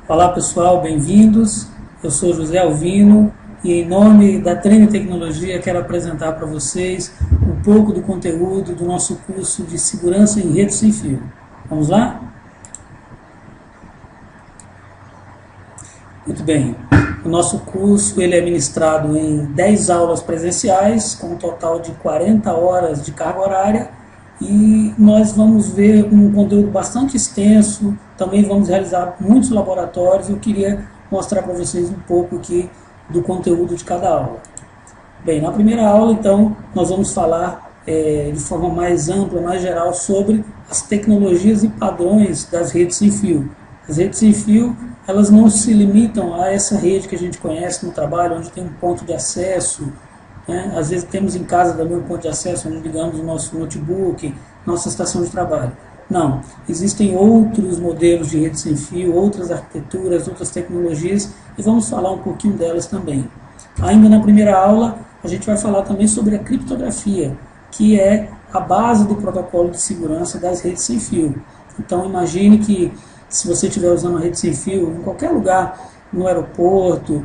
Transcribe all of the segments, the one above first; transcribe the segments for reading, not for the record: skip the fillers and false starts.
Olá pessoal, bem-vindos. Eu sou José Alvino e em nome da Treme Tecnologia quero apresentar para vocês um pouco do conteúdo do nosso curso de Segurança em Rede Sem Fio. Vamos lá? Muito bem. O nosso curso ele é ministrado em 10 aulas presenciais, com um total de 40 horas de carga horária, e nós vamos ver um conteúdo bastante extenso, também vamos realizar muitos laboratórios. Eu queria mostrar para vocês um pouco aqui do conteúdo de cada aula. Bem, na primeira aula, então, nós vamos falar de forma mais ampla, mais geral, sobre as tecnologias e padrões das redes sem fio. As redes sem fio, elas não se limitam a essa rede que a gente conhece no trabalho, onde tem um ponto de acesso, né? Às vezes temos em casa também um ponto de acesso, onde ligamos o nosso notebook, nossa estação de trabalho. Não, existem outros modelos de rede sem fio, outras arquiteturas, outras tecnologias, e vamos falar um pouquinho delas também. Ainda na primeira aula, a gente vai falar também sobre a criptografia, que é a base do protocolo de segurança das redes sem fio. Então imagine que se você estiver usando a rede sem fio em qualquer lugar, no aeroporto,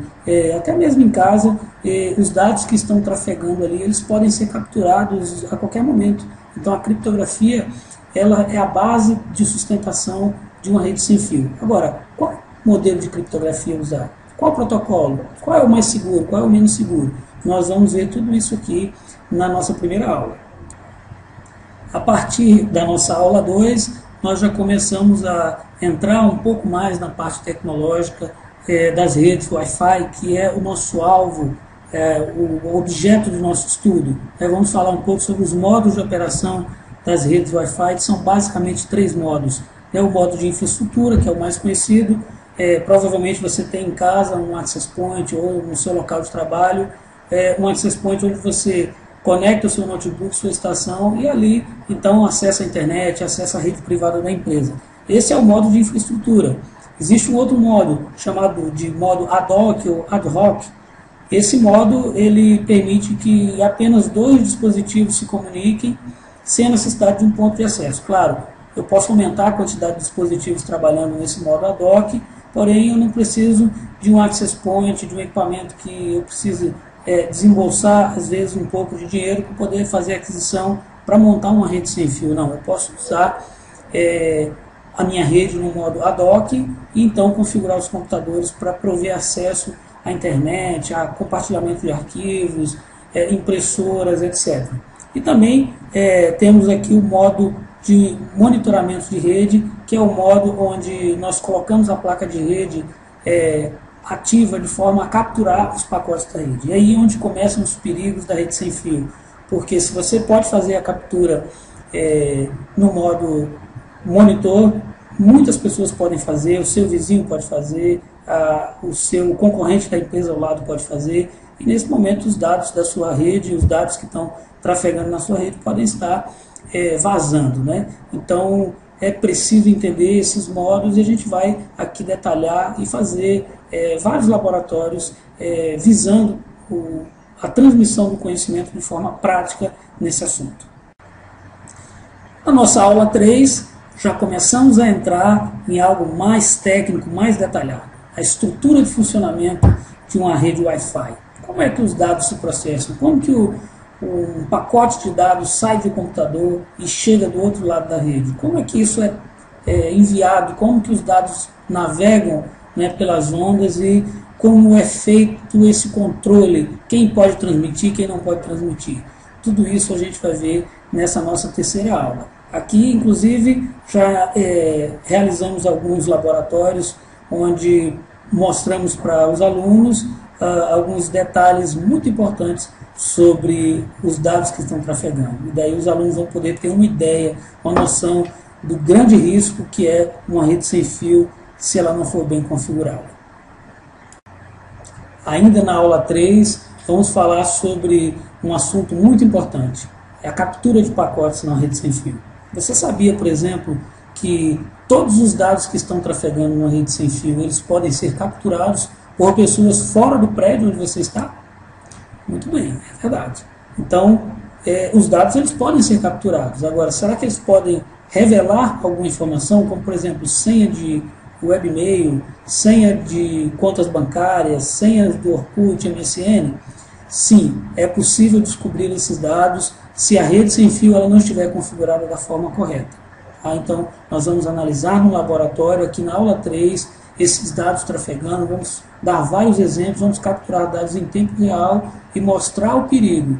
até mesmo em casa, os dados que estão trafegando ali, eles podem ser capturados a qualquer momento. Então a criptografia, ela é a base de sustentação de uma rede sem fio. Agora, qual modelo de criptografia usar? Qual protocolo? Qual é o mais seguro? Qual é o menos seguro? Nós vamos ver tudo isso aqui na nossa primeira aula. A partir da nossa aula 2, nós já começamos a entrar um pouco mais na parte tecnológica das redes Wi-Fi, que é o nosso alvo, o objeto do nosso estudo. Vamos falar um pouco sobre os modos de operação das redes Wi-Fi, que são basicamente 3 modos. O modo de infraestrutura, que é o mais conhecido, provavelmente você tem em casa um access point ou no seu local de trabalho, um access point onde você conecta o seu notebook, sua estação, e ali então acessa a internet, acessa a rede privada da empresa. Esse é o modo de infraestrutura. Existe um outro modo, chamado de modo ad hoc ou ad hoc. Esse modo ele permite que apenas 2 dispositivos se comuniquem sem a necessidade de um ponto de acesso. Claro, eu posso aumentar a quantidade de dispositivos trabalhando nesse modo ad hoc, porém eu não preciso de um access point, de um equipamento que eu precise desembolsar, às vezes, um pouco de dinheiro para poder fazer aquisição para montar uma rede sem fio. Não, eu posso usar a minha rede no modo ad hoc e então configurar os computadores para prover acesso à internet, a compartilhamento de arquivos, impressoras, etc. E também temos aqui o modo de monitoramento de rede, que é o modo onde nós colocamos a placa de rede ativa de forma a capturar os pacotes da rede. E aí é onde começam os perigos da rede sem fio, porque se você pode fazer a captura no modo monitor, muitas pessoas podem fazer, o seu vizinho pode fazer, o seu concorrente da empresa ao lado pode fazer, e nesse momento os dados da sua rede, os dados que estão trafegando na sua rede podem estar vazando, né? Então é preciso entender esses modos e a gente vai aqui detalhar e fazer vários laboratórios visando a transmissão do conhecimento de forma prática nesse assunto. Na nossa aula 3, já começamos a entrar em algo mais técnico, mais detalhado. A estrutura de funcionamento de uma rede Wi-Fi. Como é que os dados se processam? Como que um pacote de dados sai do computador e chega do outro lado da rede? Como é que isso é enviado? Como que os dados navegam, né, pelas ondas e como é feito esse controle? Quem pode transmitir, quem não pode transmitir? Tudo isso a gente vai ver nessa nossa terceira aula. Aqui, inclusive, já realizamos alguns laboratórios onde mostramos para os alunos alguns detalhes muito importantes sobre os dados que estão trafegando. E daí os alunos vão poder ter uma ideia, uma noção do grande risco que é uma rede sem fio se ela não for bem configurada. Ainda na aula 3, vamos falar sobre um assunto muito importante, é a captura de pacotes na rede sem fio. Você sabia, por exemplo, que todos os dados que estão trafegando na rede sem fio, eles podem ser capturados por pessoas fora do prédio onde você está? Muito bem, é verdade. Então, os dados eles podem ser capturados. Agora, será que eles podem revelar alguma informação, como, por exemplo, senha de webmail, senha de contas bancárias, senha do Orkut, MSN, sim, é possível descobrir esses dados se a rede sem fio ela não estiver configurada da forma correta. Tá? Então, nós vamos analisar no laboratório, aqui na aula 3, esses dados trafegando, vamos dar vários exemplos, vamos capturar dados em tempo real e mostrar o perigo.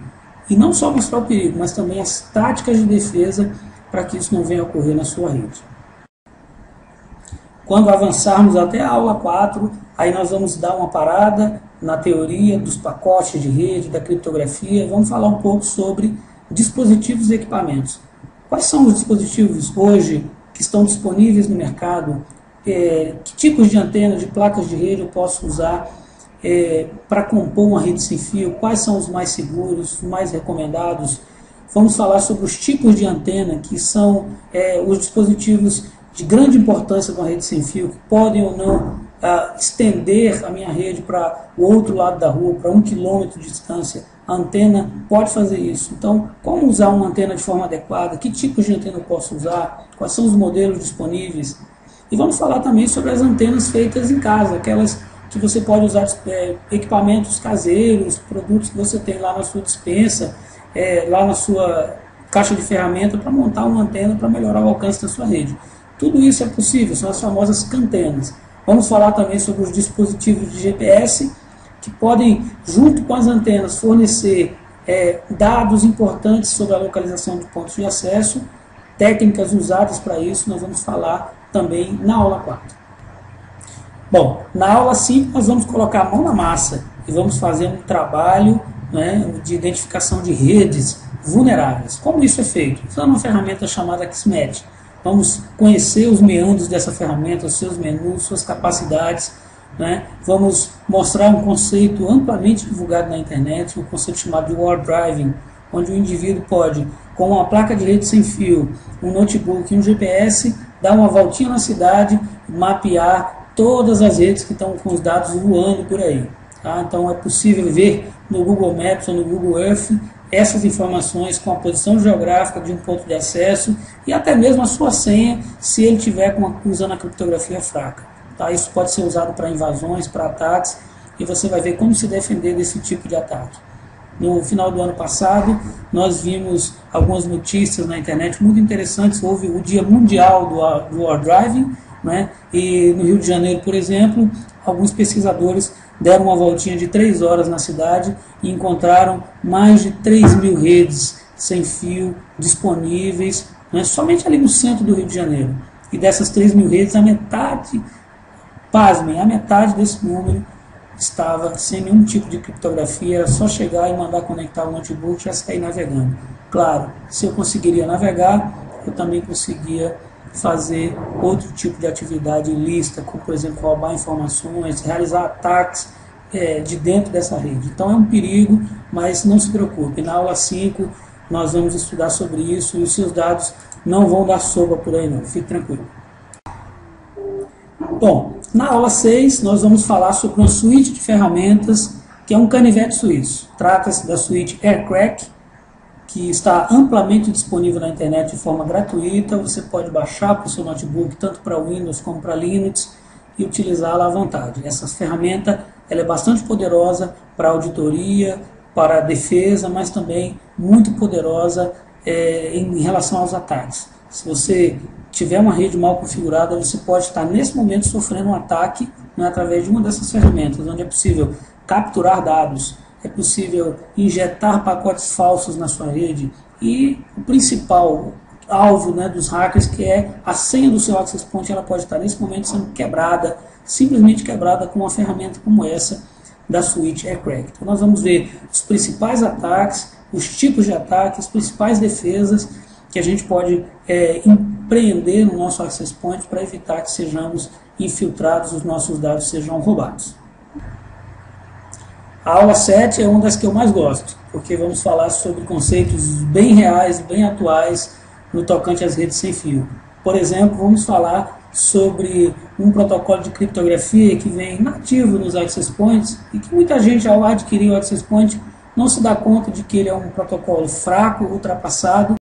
E não só mostrar o perigo, mas também as táticas de defesa para que isso não venha a ocorrer na sua rede. Quando avançarmos até a aula 4, aí nós vamos dar uma parada na teoria dos pacotes de rede, da criptografia, e vamos falar um pouco sobre dispositivos e equipamentos. Quais são os dispositivos hoje que estão disponíveis no mercado? Que tipos de antena, de placas de rede eu posso usar para compor uma rede sem fio? Quais são os mais seguros, os mais recomendados? Vamos falar sobre os tipos de antena, que são os dispositivos de grande importância de uma rede sem fio, que podem ou não estender a minha rede para o outro lado da rua, para 1 quilômetro de distância. A antena pode fazer isso. Então, como usar uma antena de forma adequada? Que tipos de antena eu posso usar? Quais são os modelos disponíveis? E vamos falar também sobre as antenas feitas em casa, aquelas que você pode usar equipamentos caseiros, produtos que você tem lá na sua despensa, lá na sua caixa de ferramenta para montar uma antena para melhorar o alcance da sua rede. Tudo isso é possível, são as famosas cantenas. Vamos falar também sobre os dispositivos de GPS, que podem, junto com as antenas, fornecer dados importantes sobre a localização de pontos de acesso, técnicas usadas para isso, nós vamos falar também na aula 4. Bom, na aula 5 nós vamos colocar a mão na massa e vamos fazer um trabalho, né, de identificação de redes vulneráveis. Como isso é feito? Usando uma ferramenta chamada Kismet. Vamos conhecer os meandros dessa ferramenta, os seus menus, suas capacidades, né? Vamos mostrar um conceito amplamente divulgado na internet, um conceito chamado de War Driving, onde o indivíduo pode, com uma placa de rede sem fio, um notebook e um GPS, dar uma voltinha na cidade, mapear todas as redes que estão com os dados voando por aí. Tá? Então é possível ver no Google Maps ou no Google Earth essas informações com a posição geográfica de um ponto de acesso e até mesmo a sua senha, se ele estiver usando a criptografia fraca. Tá? Isso pode ser usado para invasões, para ataques, e você vai ver como se defender desse tipo de ataque. No final do ano passado, nós vimos algumas notícias na internet muito interessantes. Houve o Dia Mundial do War Driving, né? E no Rio de Janeiro, por exemplo, alguns pesquisadores deram uma voltinha de 3 horas na cidade e encontraram mais de 3.000 redes sem fio disponíveis, né, somente ali no centro do Rio de Janeiro. E dessas 3.000 redes, a metade, pasmem, a metade desse número estava sem nenhum tipo de criptografia, era só chegar e mandar conectar o notebook e já sair navegando. Claro, se eu conseguiria navegar, eu também conseguia fazer outro tipo de atividade ilícita, como por exemplo roubar informações, realizar ataques de dentro dessa rede. Então é um perigo, mas não se preocupe, na aula 5 nós vamos estudar sobre isso e os seus dados não vão dar sopa por aí não, fique tranquilo. Bom, na aula 6 nós vamos falar sobre uma suíte de ferramentas que é um canivete suíço. Trata-se da suíte Aircrack, que está amplamente disponível na internet de forma gratuita. Você pode baixar para o seu notebook, tanto para Windows como para Linux, e utilizá-la à vontade. Essa ferramenta ela é bastante poderosa para auditoria, para defesa, mas também muito poderosa em relação aos ataques. Se você tiver uma rede mal configurada, você pode estar nesse momento sofrendo um ataque, né, através de uma dessas ferramentas, onde é possível capturar dados, é possível injetar pacotes falsos na sua rede e o principal alvo, né, dos hackers, que é a senha do seu access point, ela pode estar nesse momento sendo quebrada, simplesmente quebrada com uma ferramenta como essa da suíte Aircrack. Então nós vamos ver os principais ataques, os tipos de ataques, as principais defesas que a gente pode empreender no nosso access point para evitar que sejamos infiltrados, os nossos dados sejam roubados. A aula 7 é uma das que eu mais gosto, porque vamos falar sobre conceitos bem reais, bem atuais no tocante às redes sem fio. Por exemplo, vamos falar sobre um protocolo de criptografia que vem nativo nos access points e que muita gente, ao adquirir o access point, não se dá conta de que ele é um protocolo fraco, ultrapassado